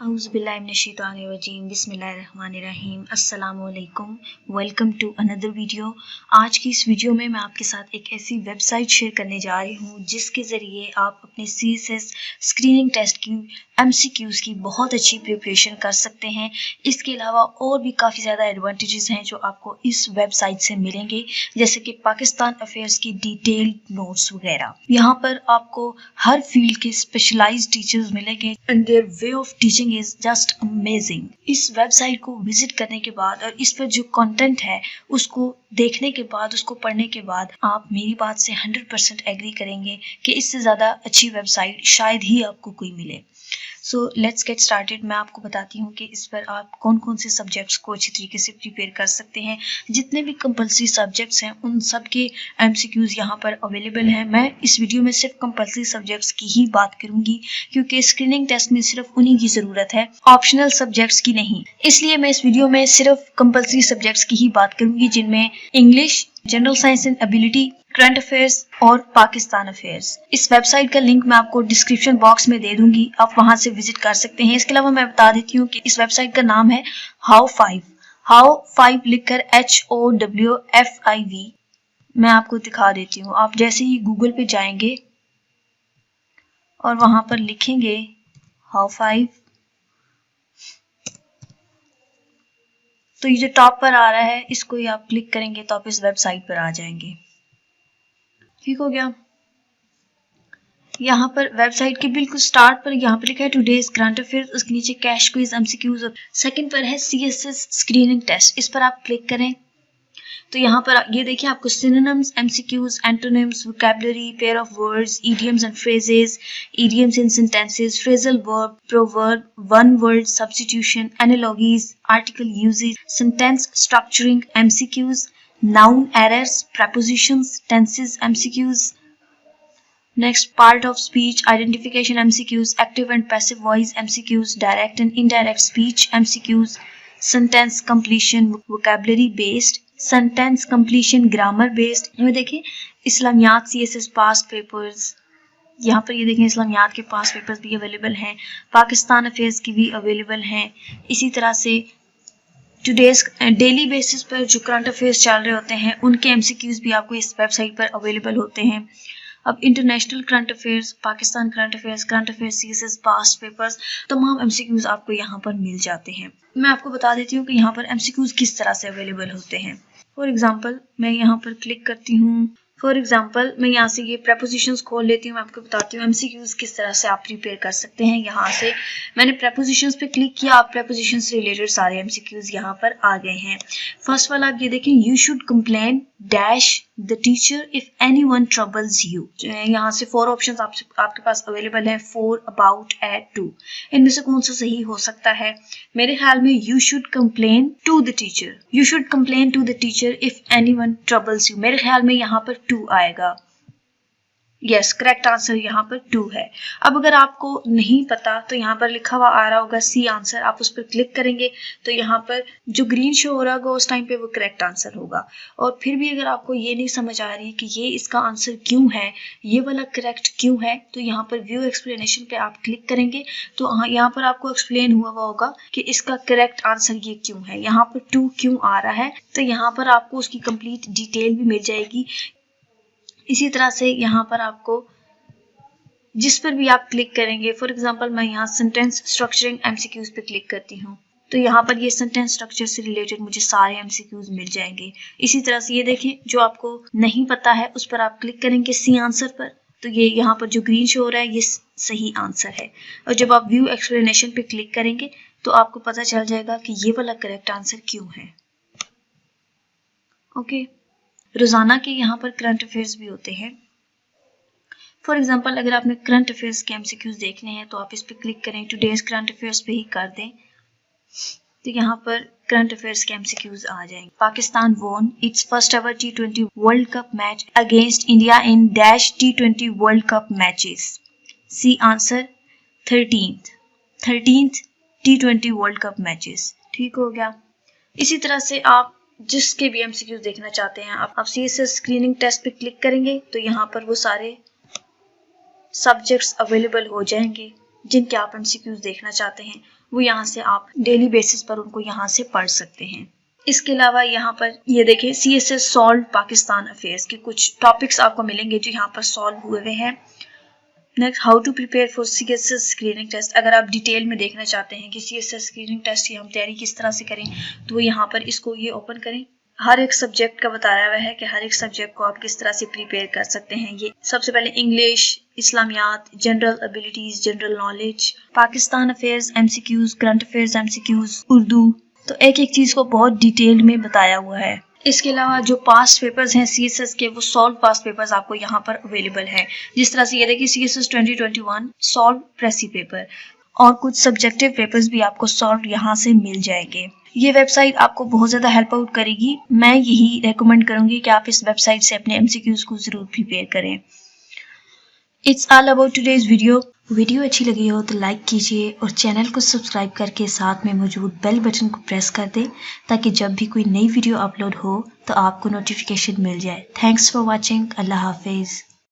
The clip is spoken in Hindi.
औज़ुबिल्लाहिमिनश्शैतानिर्रजीम बिस्मिल्लाहिर्रहमानिर्रहीम अस्सलामुअलैकुम। Welcome to another video. आज की इस वीडियो में मैं आपके साथ एक ऐसी वेबसाइट शेयर करने जा रही हूँ जिसके ज़रिए आप अपने CSS स्क्रीनिंग टेस्ट की MCQs की बहुत अच्छी प्रिपरेशन कर सकते हैं। इसके अलावा और भी काफ़ी ज़्यादा एडवांटेजेस हैं जो आपको इस वेबसाइट से मिलेंगे, जैसे कि पाकिस्तान अफेयर्स की डिटेल्ड नोट्स वगैरह। यहाँ पर आपको हर फील्ड के स्पेशलाइज्ड टीचर्स मिलेंगे and their way of teaching is just amazing. इस वेबसाइट को विजिट करने के बाद और इस पर जो कंटेंट है उसको देखने के बाद, उसको पढ़ने के बाद आप मेरी बात से 100% एग्री करेंगे कि इससे ज़्यादा अच्छी वेबसाइट शायद ही आपको कोई मिले। So let's get started. मैं आपको बताती हूँ कि इस पर आप कौन कौन से सब्जेक्ट्स को अच्छी तरीके से प्रिपेयर कर सकते हैं। जितने भी कंपल्सरी सब्जेक्ट्स हैं उन सब के MCQs यहाँ पर अवेलेबल हैं। मैं इस वीडियो में सिर्फ कंपल्सरी सब्जेक्ट्स की ही बात करूंगी क्योंकि स्क्रीनिंग टेस्ट में सिर्फ उन्हीं की ज़रूरत है, ऑप्शनल सब्जेक्ट्स की नहीं। इसलिए मैं इस वीडियो में सिर्फ कंपल्सरी सब्जेक्ट्स की ही बात करूंगी, जिनमें English, general science and ability, current affairs और पाकिस्तान अफेयर्स। इस वेबसाइट का लिंक मैं आपको डिस्क्रिप्शन बॉक्स में दे दूंगी, आप वहां से विजिट कर सकते हैं। इसके अलावा मैं बता देती हूँ कि इस वेबसाइट का नाम है हाउ5 लिखकर HOWFIV। मैं आपको दिखा देती हूँ। आप जैसे ही गूगल पे जाएंगे और वहां पर लिखेंगे हाउ5, तो ये जो टॉप पर आ रहा है इसको ही आप क्लिक करेंगे तो आप इस वेबसाइट पर आ जाएंगे। ठीक हो गया। यहाँ पर वेबसाइट के बिल्कुल स्टार्ट पर यहाँ पर लिखा है टुडेज करंट अफेयर्स, उसके नीचे कैश क्विज MCQs, सेकंड पर है CSS स्क्रीनिंग टेस्ट। इस पर आप क्लिक करें तो यहाँ पर ये देखिए आपको synonyms, MCQs, antonyms, vocabulary, pair of words, idioms and phrases, idioms in sentences, phrasal verb, proverb, one word substitution, analogies, article usages, sentence structuring MCQs, noun errors, prepositions, tenses MCQs, next part of speech identification MCQs, active and passive voice MCQs, direct and indirect speech MCQs, sentence completion vocabulary based, sentence completion grammar based। ये देखिए इस्लामियात CSS पास्ट पेपर्स, यहाँ पर ये देखें इस्लामियात के पास्ट पेपर्स भी अवेलेबल हैं, पाकिस्तान अफेयर्स की भी अवेलेबल हैं। इसी तरह से टुडेज डेली बेसिस पर जो करंट अफेयर्स चल रहे होते हैं उनके MCQs भी आपको इस वेबसाइट पर अवेलेबल होते हैं। अब international current affairs, Pakistan current affairs CSS past papers, तमाम MCQs आपको यहाँ पर मिल जाते हैं। मैं आपको बता देती हूँ कि यहाँ पर MCQs किस तरह से अवेलेबल होते हैं। फॉर एग्जाम्पल मैं यहाँ पर क्लिक करती हूँ, मैं यहाँ से ये prepositions खोल लेती हूँ। मैं आपको बताती हूँ MCQs किस तरह से आप प्रिपेयर कर सकते हैं। यहाँ से मैंने prepositions पे क्लिक किया, आप prepositions से रिलेटेड सारे MCQs यहाँ पर आ गए हैं। फर्स्ट वाला आप ये देखें, you should complain dash the teacher if anyone troubles you. यहाँ से 4 ऑप्शंस आपके पास अवेलेबल हैं, 4, अबाउट, एट, टू। इनमें से कौन सा सही हो सकता है? मेरे ख्याल में you should complain to the teacher, you should complain to the teacher if anyone troubles you. मेरे ख्याल में यहाँ पर 2 आएगा। यस, करेक्ट आंसर यहाँ पर 2 है। अब अगर आपको नहीं पता तो यहाँ पर लिखा हुआ आ रहा होगा C आंसर, आप उस पर क्लिक करेंगे तो यहाँ पर जो ग्रीन शो हो रहा होगा उस टाइम पे वो करेक्ट आंसर होगा। और फिर भी अगर आपको ये नहीं समझ आ रही कि ये इसका आंसर क्यों है, ये वाला करेक्ट क्यों है, तो यहाँ पर व्यू एक्सप्लेनेशन पे आप क्लिक करेंगे तो यहाँ पर आपको एक्सप्लेन हुआ होगा कि इसका करेक्ट आंसर ये क्यों है, यहाँ पर 2 क्यों आ रहा है। तो यहाँ पर आपको उसकी कंप्लीट डिटेल भी मिल जाएगी। इसी तरह से यहाँ पर आपको जिस पर भी आप क्लिक करेंगे, फॉर एग्जांपल मैं यहाँ सेंटेंस स्ट्रक्चरिंग MCQs पे क्लिक करती हूँ तो यहाँ पर ये सेंटेंस स्ट्रक्चर से रिलेटेड मुझे सारे MCQs मिल जाएंगे। इसी तरह से ये देखें, जो आपको नहीं पता है उस पर आप क्लिक करेंगे C आंसर पर, तो ये यहाँ पर जो ग्रीन शो हो रहा है ये सही आंसर है। और जब आप व्यू एक्सप्लेनेशन पे क्लिक करेंगे तो आपको पता चल जाएगा कि ये वाला करेक्ट आंसर क्यों है। ओके, रोजाना के यहाँ पर करंट अफेयर्स भी होते हैं। फॉर एग्जांपल अगर आपने करंट अफेयर्स के MCQs देखने हैं तो आप इस पर क्लिक करें, टुडेज करंट अफेयर्स पे ही कर दें तो यहाँ पर करंट अफेयर्स के MCQs आ जाएंगे। Pakistan von it's first ever T20 world cup match against India in dash T20 world cup matches. C answer 13th T20 world cup matches. ठीक हो गया। इसी तरह से आप जिसके भी MCQs देखना चाहते हैं आप CSS स्क्रीनिंग टेस्ट पे क्लिक करेंगे तो यहाँ पर वो सारे सब्जेक्ट्स अवेलेबल हो जाएंगे जिनके आप MCQs देखना चाहते हैं। वो यहाँ से आप डेली बेसिस पर उनको यहाँ से पढ़ सकते हैं। इसके अलावा यहाँ पर ये देखें CSS सॉल्व पाकिस्तान अफेयर्स के कुछ टॉपिक्स आपको मिलेंगे जो यहाँ पर सॉल्व हुए हुए हैं। Next, how to prepare for CSS screening test. अगर आप डिटेल में देखना चाहते हैं कि CSS स्क्रीनिंग टेस्ट की हम तैयारी किस तरह से करें तो यहाँ पर इसको ये ओपन करें। हर एक सब्जेक्ट का बताया हुआ है कि हर एक सब्जेक्ट को आप किस तरह से प्रिपेयर कर सकते हैं। ये सबसे पहले English, Islamiyat, general abilities, general knowledge, Pakistan affairs MCQs, current affairs MCQs, Urdu. तो एक एक चीज को बहुत डिटेल में बताया हुआ है। इसके अलावा जो पास्ट पेपर्स हैं CSS के, वो सॉल्व पास्ट पेपर्स आपको यहाँ पर अवेलेबल हैं। जिस तरह से ये देखिए CSS 2021 सॉल्व प्रेसी पेपर और कुछ सब्जेक्टिव पेपर्स भी आपको सॉल्व यहाँ से मिल जाएंगे। ये वेबसाइट आपको बहुत ज़्यादा हेल्प आउट करेगी। मैं यही रेकमेंड करूँगी कि आप इस वेबसाइट से अपने MCQs को ज़रूर प्रिपेयर करें। It's all about today's video अच्छी लगी हो तो लाइक कीजिए और चैनल को सब्सक्राइब करके साथ में मौजूद बेल बटन को प्रेस कर दें ताकि जब भी कोई नई वीडियो अपलोड हो तो आपको नोटिफिकेशन मिल जाए। Thanks for watching. अल्लाह हाफिज़।